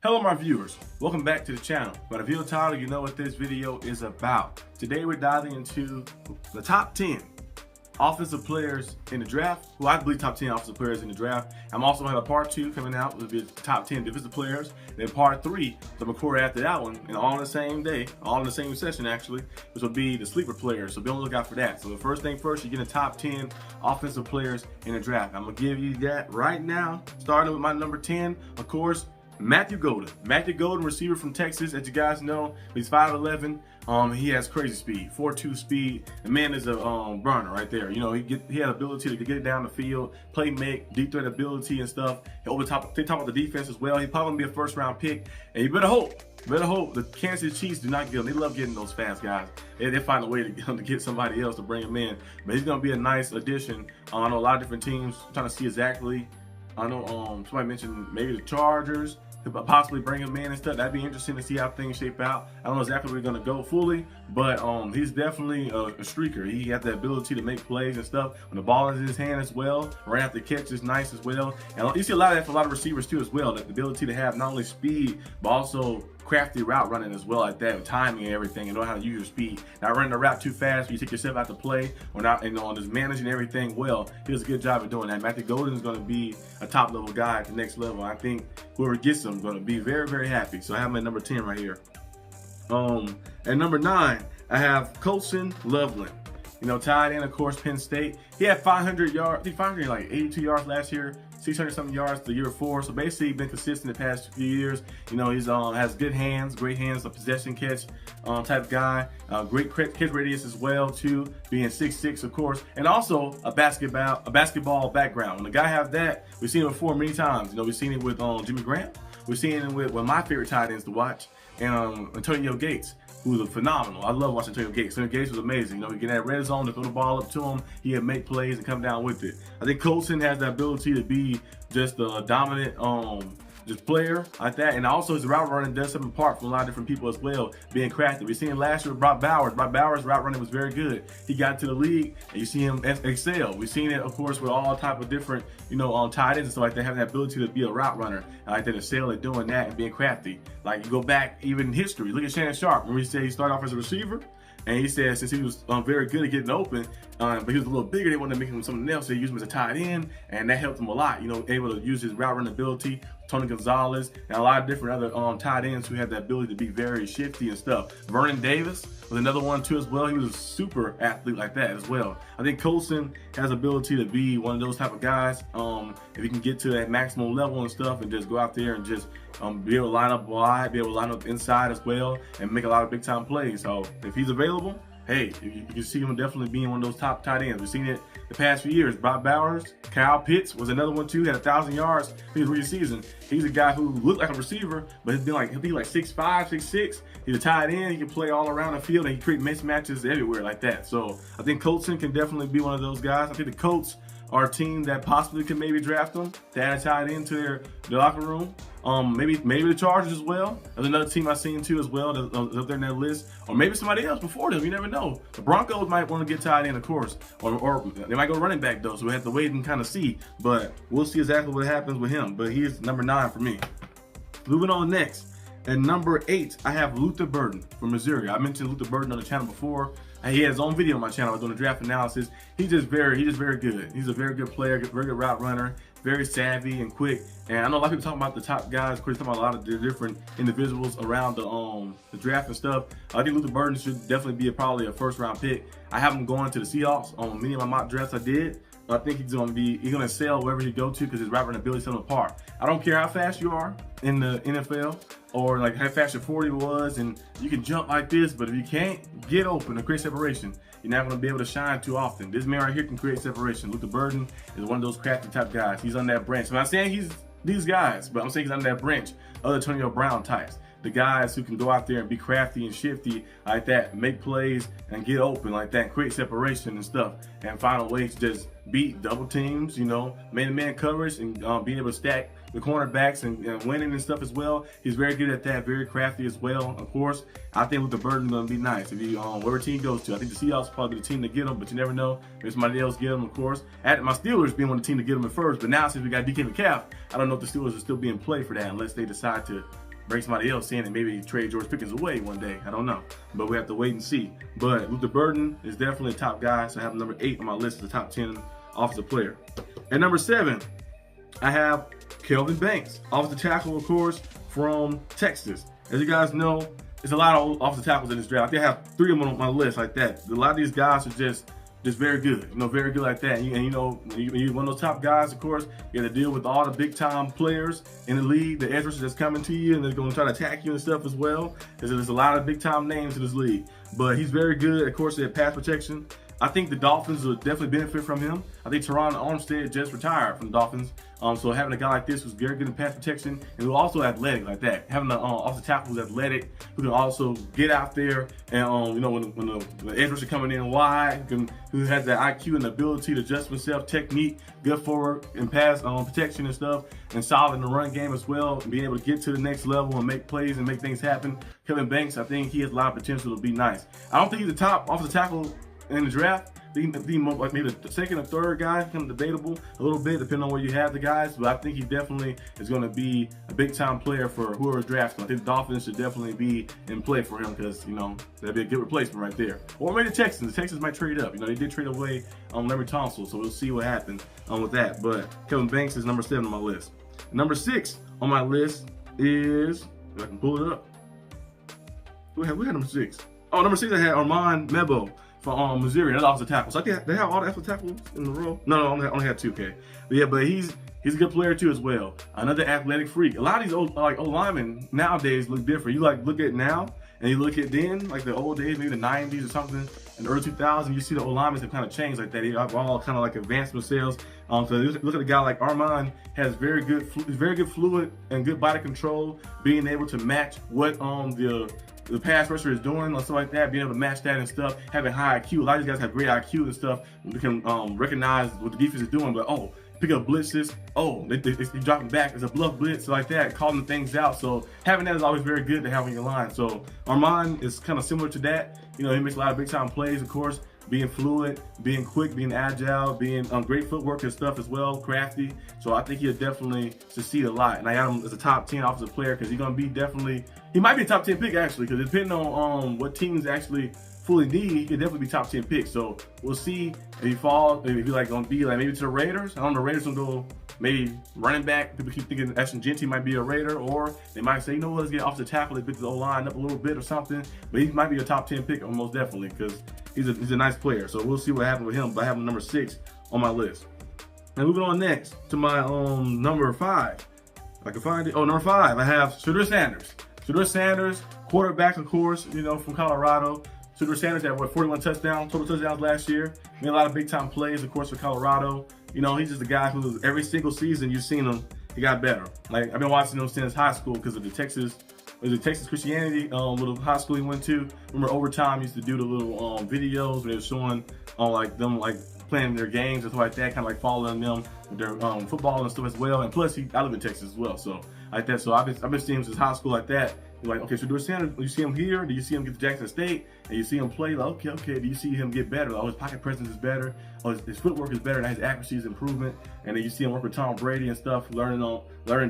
Hello my viewers, welcome back to the channel. By the video title, you know what this video is about. Today we're diving into the top 10 offensive players in the draft, who I believe top 10 offensive players in the draft. I'm also going to have a part 2 coming out, which will be the top 10 defensive players. Then part 3, the record after that one, and all on the same day, all in the same session actually, which will be the sleeper players. So be on the lookout for that. So the first thing first, you get the top 10 offensive players in the draft. I'm going to give you that right now, starting with my number 10, of course, Matthew Golden. Matthew Golden, receiver from Texas. As you guys know, he's 5'11". He has crazy speed, 4.2 speed. The man is a burner right there. You know, he had ability to get it down the field, play make, deep threat ability and stuff. He over top of the defense as well. He's probably gonna be a first-round pick. And you better hope the Kansas City Chiefs do not get him. They love getting those fast guys. They find a way to get somebody else to bring him in. But he's gonna be a nice addition. I know a lot of different teams trying to see exactly. I know somebody mentioned maybe the Chargers could possibly bring him in and stuff. That'd be interesting to see how things shape out. I don't know exactly where we're gonna go fully, but he's definitely a streaker. He has the ability to make plays and stuff when the ball is in his hand as well. Right after the catch is nice as well. And you see a lot of that for a lot of receivers too as well. The ability to have not only speed, but also crafty route running as well, like that, with timing and everything, and know how to use your speed. Not running the route too fast where you take yourself out to play, or not, and just managing everything well. He does a good job of doing that. Matthew Golden is going to be a top level guy at the next level. I think whoever gets him is going to be very, very happy. So I have him at number 10 right here. At number 9, I have Colson Loveland. You know, tied in, of course, Penn State. He had 500 yards, I think 582 yards last year, 600 something yards the year before. So basically, he's been consistent the past few years. You know, he's has good hands, great hands, a possession catch type guy. Great catch radius as well too, being 6'6", of course, and also a basketball background. When the guy has that, we've seen it before many times. You know, we've seen it with Jimmy Graham. We've seen it with one of my favorite tight ends to watch, and Antonio Gates, who's phenomenal. I love watching Antonio Gates. Antonio Gates was amazing. You know, he get that red zone to throw the ball up to him. He had make plays and come down with it. I think Colson has the ability to be just a dominant just player like that, and also his route running does something apart from a lot of different people as well, being crafty. We seen it last year with Brock Bowers. Brock Bowers' route running was very good. He got into the league, and you see him excel. We've seen it, of course, with all type of different, you know, tight ends and stuff like that, having that ability to be a route runner, like that, excel at doing that and being crafty. Like, you go back even in history, look at Shannon Sharp. When we say he started off as a receiver, and he said since he was very good at getting open, but he was a little bigger, they wanted to make him something else. So they used him as a tight end, and that helped him a lot. You know, able to use his route running ability. Tony Gonzalez and a lot of different other tight ends who had the ability to be very shifty and stuff. Vernon Davis was another one too as well. He was a super athlete like that as well. I think Colson has the ability to be one of those type of guys. If he can get to that maximum level and stuff, and just go out there and just be able to line up wide, be able to line up inside as well, and make a lot of big time plays. So if he's available, hey, you can see him definitely being one of those top tight ends. We've seen it the past few years. Brock Bowers, Kyle Pitts was another one too. Had 1,000 yards his rookie season. He's a guy who looked like a receiver, but he'll be like 6'5", 6'6". He's a tight end. He can play all around the field, and he create mismatches everywhere like that. So I think Colson can definitely be one of those guys. I think the Colts are a team that possibly could maybe draft them to add a tight end to their locker room. Maybe the Chargers as well. There's another team I've seen too as well that's up there in that list, or maybe somebody else before them. You never know. The Broncos might want to get tight end, of course, or they might go running back though. So we have to wait and kind of see. But we'll see exactly what happens with him. But he's number 9 for me. Moving on next, at number 8, I have Luther Burden from Missouri. I mentioned Luther Burden on the channel before. He had his own video on my channel. I was doing a draft analysis. He's just very good. He's a very good player, very good route runner, very savvy and quick. And I know a lot of people talking about the top guys. Of course, talking about a lot of the different individuals around the draft and stuff. I think Luther Burden should definitely be probably a first-round pick. I have him going to the Seahawks on many of my mock drafts I did. I think he's gonna excel wherever he go to because his route running ability sets him apart. I don't care how fast you are in the NFL or like how fast your 40 was, and you can jump like this, but if you can't get open and create separation, you're not gonna be able to shine too often. This man right here can create separation. Luther Burden is one of those crafty type guys. He's on that branch. I'm not saying he's these guys, but I'm saying he's on that branch. Other Antonio Brown types. The guys who can go out there and be crafty and shifty like that, make plays and get open like that, create separation and stuff, and find a way to just beat double teams, you know, man-to-man coverage, and being able to stack the cornerbacks and winning and stuff as well. He's very good at that, very crafty as well. Of course, I think with the Burden gonna be nice. If you whatever team goes to, I think the Seahawks probably be the team to get him, but you never know. Maybe somebody else get him, of course. My Steelers being one of the team to get him at first, but now since we got DK Metcalf, I don't know if the Steelers are still being played for that unless they decide to bring somebody else in and maybe trade George Pickens away one day. I don't know, but we have to wait and see. But Luther Burden is definitely a top guy, so I have number 8 on my list of the top 10 offensive player. At number 7, I have Kelvin Banks, offensive tackle, of course, from Texas. As you guys know, there's a lot of offensive tackles in this draft. I think I have 3 of them on my list like that. A lot of these guys are just very good, very good like that. And you're one of those top guys, of course, you got to deal with all the big time players in the league, the edge rushers that's coming to you, and they're going to try to attack you and stuff as well. There's a lot of big time names in this league, but he's very good, of course, at pass protection. I think the Dolphins will definitely benefit from him. I think Teron Armstead just retired from the Dolphins. So having a guy like this who's very good in pass protection and who's also athletic like that, having an offensive tackle who's athletic, who can also get out there and when the edge rusher coming in wide, who has the IQ and the ability to adjust himself, technique, good forward and pass protection and stuff, and solid in the run game as well, and being able to get to the next level and make plays and make things happen. Kevin Banks, I think he has a lot of potential to be nice. I don't think he's the top offensive tackle in the draft. Maybe the second or third guy, kind of debatable a little bit, depending on where you have the guys. But I think he definitely is going to be a big-time player for whoever drafts him. I think the Dolphins should definitely be in play for him because, that'd be a good replacement right there. Or maybe the Texans. The Texans might trade up. They did trade away Larry Tunsil, so we'll see what happens with that. But Kevin Banks is number 7 on my list. Number 6 on my list is, if I can pull it up. We had number 6. Oh, number 6 I had Armand Mebo from Missouri, another offensive tackle. So I think they have all the offensive tackles in the row. No, I only had 2, okay. But yeah, but he's a good player too as well. Another athletic freak. A lot of these old linemen nowadays look different. You look at now and you look at then, like the old days, maybe the 90s or something, in the early 2000s, you see the old linemen have kind of changed like that. They have all kind of like advanced themselves. So look at a guy like Armand, has very good fluid and good body control, being able to match what the pass rusher is doing or stuff like that, being able to match that and stuff, having high IQ. A lot of these guys have great IQ and stuff. We can recognize what the defense is doing, but pick up blitzes. They dropping back. It's a bluff blitz like that, calling things out. So having that is always very good to have on your line. So Armand is kind of similar to that. He makes a lot of big time plays, of course, being fluid, being quick, being agile, being great footwork and stuff as well, crafty. So I think he'll definitely succeed a lot. And I got him as a top 10 offensive player because he's going to be he might be a top 10 pick actually, because depending on what teams actually fully need, he could definitely be top 10 pick. So we'll see if he falls, if he's going to be maybe to the Raiders. I don't know, the Raiders will go maybe running back. People keep thinking Ashton Genty might be a Raider, or they might say, let's get off the tackle, they pick the O-line up a little bit or something. But he might be a top 10 pick most definitely because he's a nice player. So we'll see what happens with him, but I have him number 6 on my list. And moving on next to my number 5. If I can find it. Number 5, I have Shedeur Sanders. Shedeur Sanders, quarterback, of course, from Colorado. Shedeur Sanders had 41 total touchdowns last year. Made a lot of big time plays, of course, for Colorado. He's just a guy who every single season you've seen him, he got better. Like I've been watching him since high school because of the Texas Christianity little high school he went to. Remember overtime he used to do the little videos where they were showing them playing their games and stuff like that, kind of like following them with their football and stuff as well. And plus I live in Texas as well, so like that. So I've been seeing him since high school like that. You're like, okay, Shedeur Sanders, you see him here, do you see him get to Jackson State, and you see him play, like, okay, do you see him get better? His pocket presence is better, his footwork is better, and his accuracy is improvement, and then you see him work with Tom Brady and stuff, learning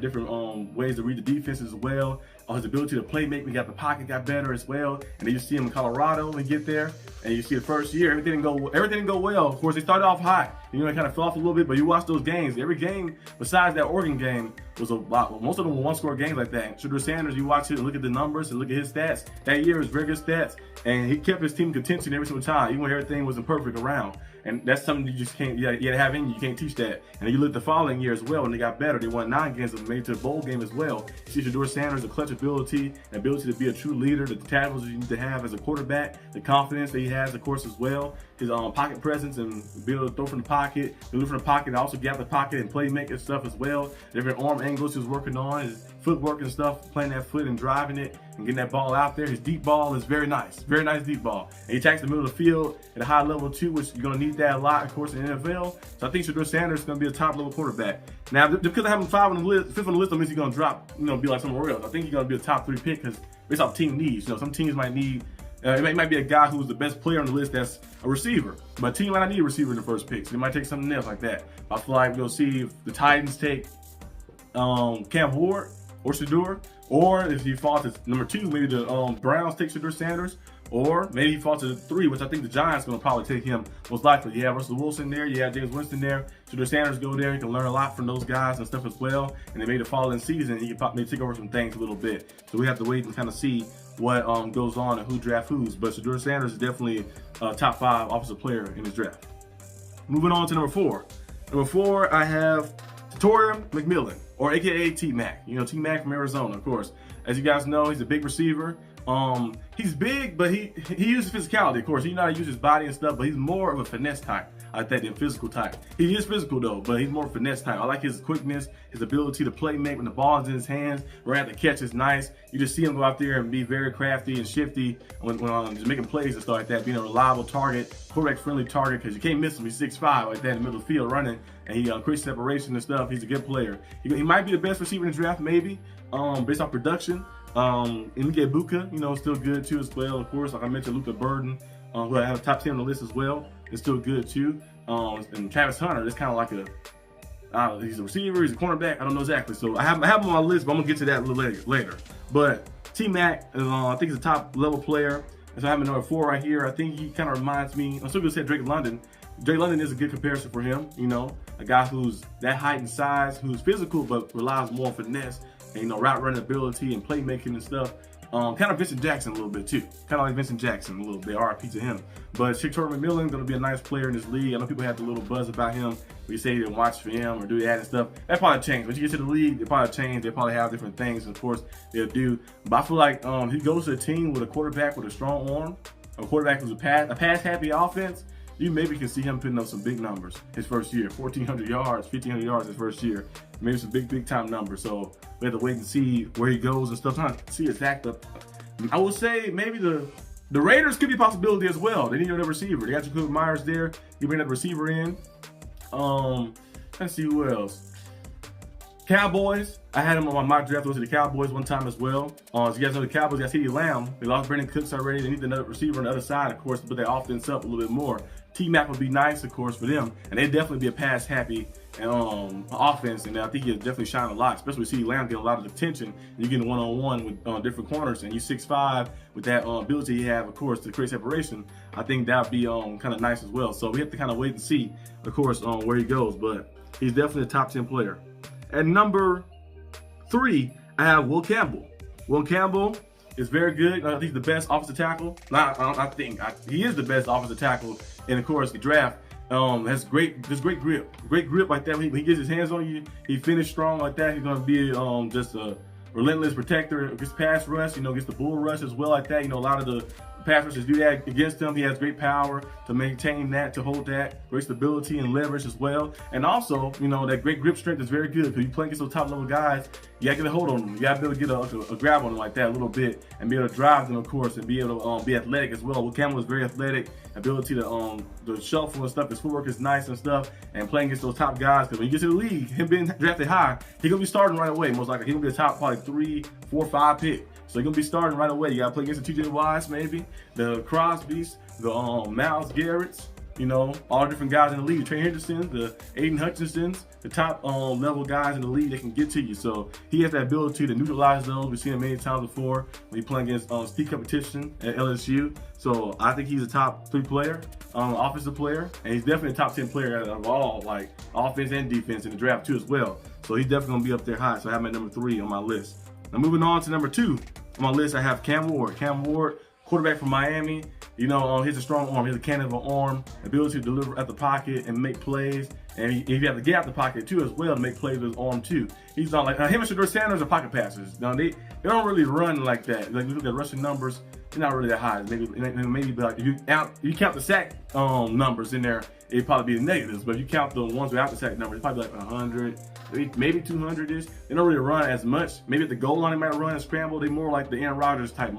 different ways to read the defense as well. His ability to play make, got the pocket got better as well, and then you see him in Colorado and get there, and you see the first year, everything didn't go well. Of course, they started off high, it kind of fell off a little bit, but you watch those games, every game besides that Oregon game was most of them were one-score games like that. Shedeur Sanders, you watch it and look at the numbers and look at his stats. That year was very good stats, and he kept his team in contention every single time, even when everything wasn't perfect around. And that's something you just can't, you gotta have in you. You can't teach that. And then you look the following year as well, when they got better. They won 9 games and made it to the bowl game as well. You see Shedeur Sanders, the clutch ability to be a true leader, the tackles you need to have as a quarterback, the confidence that he has, of course, as well. His pocket presence and be able to throw from the pocket, move from the pocket, also gap the pocket and playmaking stuff as well. Different arm angles he was working on, his footwork and stuff, playing that foot and driving it and getting that ball out there. His deep ball is very nice deep ball. And he attacks the middle of the field at a high level too, which you're going to need that a lot, of course, in the NFL. So I think Shedeur Sanders is going to be a top level quarterback. Now, because I have him 5th on the list, that means he's going to drop, be like somewhere else. I think he's going to be a top 3 pick because based off team needs. Some teams might need, it might be a guy who's the best player on the list that's a receiver, but a team might not need a receiver in the first pick, so they might take something else like that. I feel like we'll see if the Titans take Cam Ward, or Shedeur, or if he falls to number 2, maybe the Browns take Shedeur Sanders, or maybe he falls to 3, which I think the Giants are going to probably take him most likely. You have Russell Wilson there, you have James Winston there, Shedeur Sanders go there. You can learn a lot from those guys and stuff as well. And then maybe the following season, he can probably take over some things a little bit. So we have to wait and kind of see what goes on and who draft who's. But Shedeur Sanders is definitely a top 5 offensive player in his draft. Moving on to number 4. Number 4, I have Torium McMillan, or AKA T-Mac. You know, T-Mac from Arizona, of course. As you guys know, he's a big receiver. He's big, but he uses physicality, of course. He knows how to use his body and stuff, but he's more of a finesse type, I think, than physical type. He is physical though, but he's more finesse type. I like his quickness, his ability to play make when the ball's in his hands, right at the catch is nice. You just see him go out there and be very crafty and shifty when just making plays and stuff like that, being a reliable target, quarterback-friendly target, because you can't miss him. He's 6'5", like that in the middle of the field running, and he creates separation and stuff. He's a good player. He might be the best receiver in the draft, maybe, based off production. Emeka Buka, you know, still good too as well. Of course, like I mentioned, Luka Burden, who I have a top 10 on the list as well, is still good too. And Travis Hunter is kind of like he's a receiver, he's a cornerback. I don't know exactly. So I have him on my list, but I'm gonna get to that a little later. But T-Mac, I think he's a top level player. And so I have him number 4 right here. I think he kind of reminds me. I'm still gonna say Drake London. Drake London is a good comparison for him. You know, a guy who's that height and size, who's physical but relies more on finesse. And, you know, route running ability and playmaking and stuff. Kind of Vincent Jackson a little bit too. Kind of like Vincent Jackson a little bit. RIP to him. But Torium McMillan going to be a nice player in this league. I know people have a little buzz about him. We say they watch for him or do that and stuff. That probably changed. Once you get to the league, they probably change. They probably have different things. Of course, they'll do. But I feel like he goes to a team with a quarterback with a strong arm, a quarterback who's a pass-happy offense. You maybe can see him putting up some big numbers his first year. 1,400 yards, 1,500 yards his first year. Maybe some big time numbers. So we have to wait and see where he goes and stuff. Trying to see exactly. I would say maybe the Raiders could be a possibility as well. They need another receiver. They got Jacoby Myers there. You bring that receiver in. Let's see who else. Cowboys. I had him on my mock draft. Those are the Cowboys one time as well. As you guys know, the Cowboys got CeeDee Lamb. They lost Brandon Cooks already. They need another receiver on the other side, of course, to put their offense up a little bit more. T-Mac would be nice, of course, for them. And they'd definitely be a pass-happy offense. And I think he'll definitely shine a lot, especially with CeeDee Lamb getting a lot of attention. And you're getting one-on-one with different corners. And you're 6'5", with that ability you have, of course, to create separation. I think that would be kind of nice as well. So we have to kind of wait and see, of course, where he goes. But he's definitely a top 10 player. At number 3, I have Will Campbell. Will Campbell is very good. I think he's the best offensive tackle. He is the best offensive tackle in, of course, the draft. Has great grip like that. When he gets his hands on you, he finishes strong like that. He's gonna be just a relentless protector. Gets pass rush, you know, gets the bull rush as well like that. You know, a lot of the pass rushers do that against him. He has great power to maintain that, to hold that, great stability and leverage as well. And also, you know, that great grip strength is very good because you play against those top level guys. You gotta get a hold on them. You gotta be able to get a grab on them like that a little bit and be able to drive them, of course, and be able to be athletic as well. Will Campbell is very athletic, ability to shuffle and stuff. His footwork is nice and stuff, and playing against those top guys. Because when you get to the league, him being drafted high, he's gonna be starting right away. Most likely, he's gonna be a top probably 3, 4, 5 pick. So you're gonna be starting right away. You gotta play against the TJ Watts, maybe the Crosbys, the Myles Garretts, you know, all different guys in the league. Trey Henderson, the Aiden Hutchinsons, the top level guys in the league that can get to you. So he has that ability to neutralize those. We've seen him many times before when he's playing against steep competition at LSU. So I think he's a top 3 player, offensive player, and he's definitely a top 10 player out of all, like offense and defense in the draft too as well. So he's definitely gonna be up there high. So I have him at number 3 on my list. Now moving on to number 2 on my list, I have Cam Ward. Cam Ward, quarterback from Miami. You know, he has a strong arm. He has a cannon of an arm, ability to deliver at the pocket and make plays. And you have to get out the pocket too as well to make plays with his arm too. He's not like him and Shedeur Sanders are pocket passers. Now they don't really run like that. Like you look at rushing numbers, they're not really that high. Maybe like if you count the sack numbers in there, it'd probably be the negatives. But if you count the ones without the sack numbers, it's probably like 100, maybe 200-ish. They don't really run as much. Maybe at the goal line they might run and scramble. They more like the Aaron Rodgers type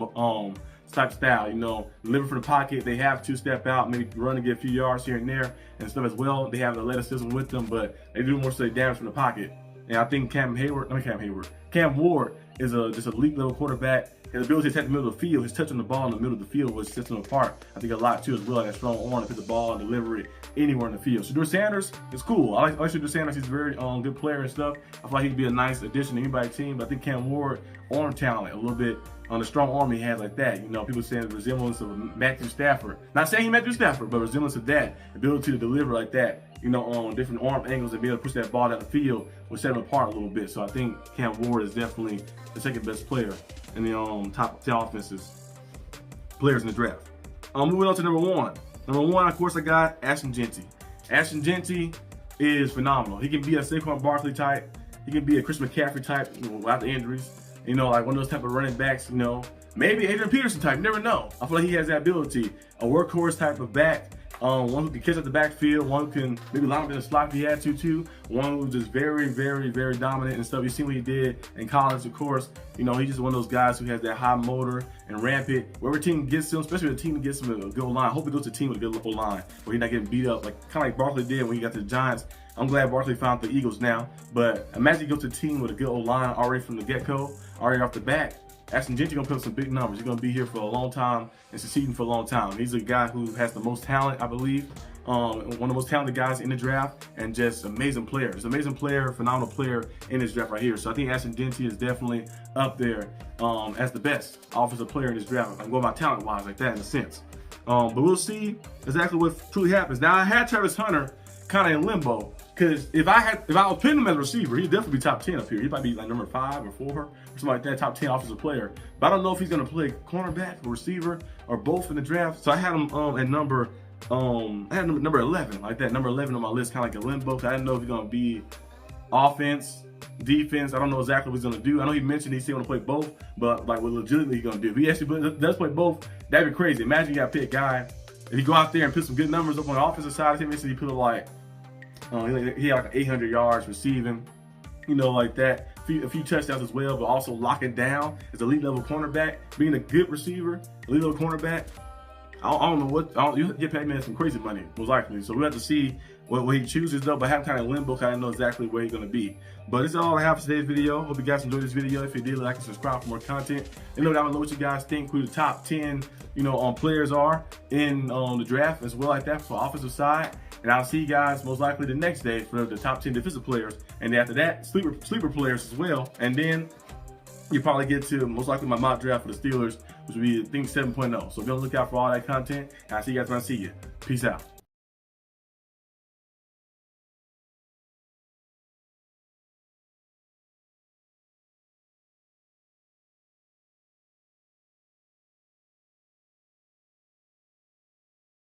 style, you know, deliver from the pocket. They have to step out, maybe run and get a few yards here and there and stuff as well. They have the athleticism with them, but they do more so damage from the pocket. And I think Cam Ward is just an elite level quarterback. His ability to attack the middle of the field, his touch on the ball in the middle of the field was sets him apart. I think a lot too as well. That strong arm to put the ball and deliver it anywhere in the field. Shedeur Sanders is cool. I like Shedeur Sanders. He's a very good player and stuff. I feel like he'd be a nice addition to anybody's team. But I think Cam Ward, arm talent, a little bit on the strong arm he has like that. You know, people saying the resemblance of Matthew Stafford. Not saying he Matthew Stafford, but resemblance of that. Ability to deliver like that. You know, on different arm angles and be able to push that ball down the field will set him apart a little bit. So I think Cam Ward is definitely the second best player in the top 10 offenses players in the draft. Moving on to number one. Number one, of course, I got Ashton Jeanty. Ashton Jeanty is phenomenal. He can be a Saquon Barkley type. He can be a Chris McCaffrey type, you know, without the injuries. You know, like one of those type of running backs, you know. Maybe Adrian Peterson type, you never know. I feel like he has that ability. A workhorse type of back. One who can catch up the backfield, one who can maybe line up in the slot if he had to too. One who's just very, very, very dominant and stuff. You see what he did in college, of course. You know, he's just one of those guys who has that high motor and rampant. Wherever team gets him, especially if the team gets him a good line. I hope he goes to a team with a good local line where he's not getting beat up, like kind of like Barkley did when he got to the Giants. I'm glad Barkley found the Eagles now, but imagine he goes to a team with a good old line already from the get-go, already off the bat. Ashton Jeanty gonna put up some big numbers. He's gonna be here for a long time and succeeding for a long time. He's a guy who has the most talent, I believe. One of the most talented guys in the draft, and just amazing player. He's an amazing player, phenomenal player in this draft right here. So I think Ashton Jeanty is definitely up there as the best offensive player in this draft. I'm going about talent-wise like that in a sense. But we'll see exactly what truly happens. Now I had Travis Hunter kind of in limbo, because if I was putting him as a receiver, he'd definitely be top 10 up here. He might be like number 5 or 4 or something like that, top 10 offensive player. But I don't know if he's gonna play cornerback or receiver or both in the draft. So I had him at number 11, like that, number 11 on my list, kind of like a limbo. So I didn't know if he's gonna be offense, defense. I don't know exactly what he's gonna do. I know he mentioned he's gonna play both, but like what legitimately he's gonna do. If he actually does play both, that'd be crazy. Imagine you got to pick a guy, if you go out there and put some good numbers up on the offensive side, he put like he had like 800 yards receiving, you know, like that. A few touchdowns as well, but also locking down as elite level cornerback, being a good receiver, elite level cornerback. I don't know what, you get paid man some crazy money, most likely. So we have to see what he chooses though, but I have kind of limbo, kind of know exactly where he's gonna be. But this is all I have for today's video. Hope you guys enjoyed this video. If you did, like and subscribe for more content. And know down below what you guys think, who the top 10, you know, players are in the draft as well, like that for offensive side. And I'll see you guys most likely the next day for the top 10 defensive players. And after that, sleeper players as well. And then you probably get to most likely my mock draft for the Steelers, which will be I think 7.0. So be on the lookout for all that content. And I'll see you guys when I see you. Peace out.